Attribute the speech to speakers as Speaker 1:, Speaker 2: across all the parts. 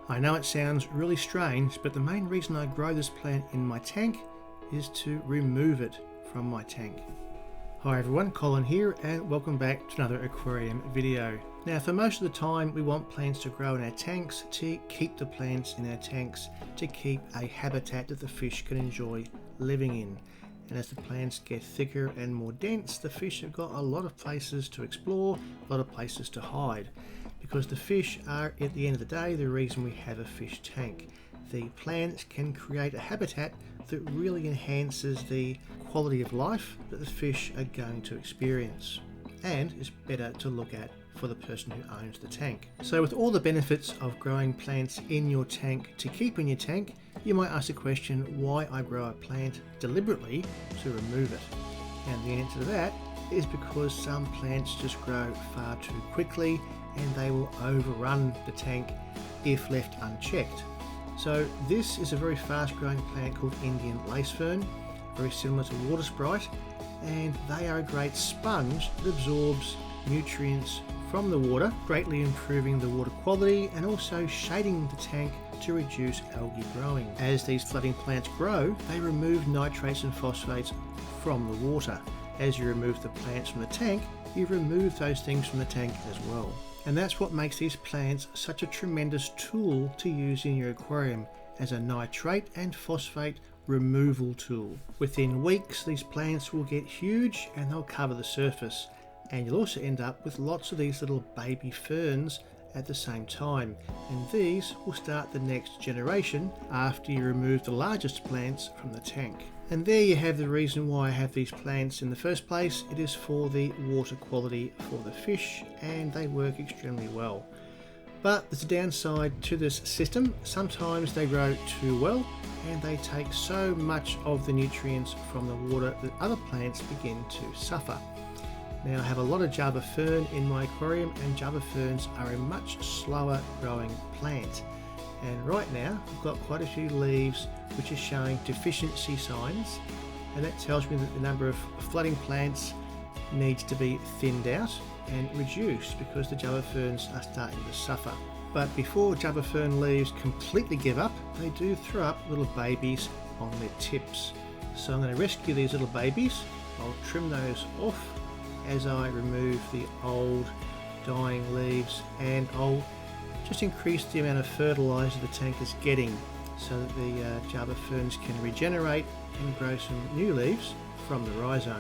Speaker 1: I know it sounds really strange, but the main reason I grow this plant in my tank is to remove it from my tank. Hi everyone, Colin here and welcome back to another aquarium video. Now for most of the time we want plants to grow in our tanks to keep the plants in our tanks, to keep a habitat that the fish can enjoy living in. And as the plants get thicker and more dense, the fish have got a lot of places to explore, a lot of places to hide. Because the fish are, at the end of the day, the reason we have a fish tank. The plants can create a habitat that really enhances the quality of life that the fish are going to experience, and is better to look at for the person who owns the tank. So with all the benefits of growing plants in your tank to keep in your tank, you might ask the question why I grow a plant deliberately to remove it. And the answer to that is because some plants just grow far too quickly and they will overrun the tank if left unchecked. So this is a very fast growing plant called Indian lace fern, very similar to water sprite, and they are a great sponge that absorbs nutrients from the water, greatly improving the water quality and also shading the tank to reduce algae growing. As these flooding plants grow, they remove nitrates and phosphates from the water. As you remove the plants from the tank, you remove those things from the tank as well. And that's what makes these plants such a tremendous tool to use in your aquarium as a nitrate and phosphate removal tool. Within weeks, these plants will get huge and they'll cover the surface. And you'll also end up with lots of these little baby ferns at the same time. And these will start the next generation after you remove the largest plants from the tank. And there you have the reason why I have these plants in the first place. It is for the water quality for the fish, and they work extremely well. But there's a downside to this system. Sometimes they grow too well and they take so much of the nutrients from the water that other plants begin to suffer. Now I have a lot of Java fern in my aquarium, and Java ferns are a much slower growing plant. And right now I've got quite a few leaves which are showing deficiency signs, and that tells me that the number of flooding plants needs to be thinned out and reduced because the Java ferns are starting to suffer. But before Java fern leaves completely give up, they do throw up little babies on their tips. So I'm going to rescue these little babies. I'll trim those off as I remove the old dying leaves, and I'll just increase the amount of fertilizer the tank is getting so that the Java ferns can regenerate and grow some new leaves from the rhizome.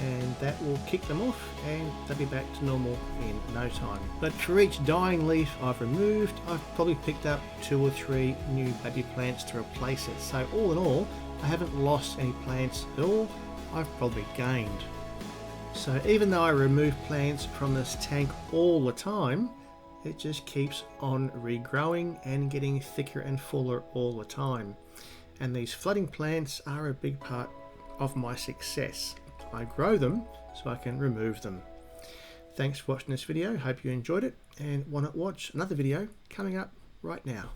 Speaker 1: And that will kick them off and they'll be back to normal in no time. But for each dying leaf I've removed, I've probably picked up 2 or 3 new baby plants to replace it. So all in all, I haven't lost any plants at all, I've probably gained. So even though I remove plants from this tank all the time, it just keeps on regrowing and getting thicker and fuller all the time. And these flooding plants are a big part of my success. I grow them so I can remove them. Thanks for watching this video, hope you enjoyed it, and why not watch another video coming up right now.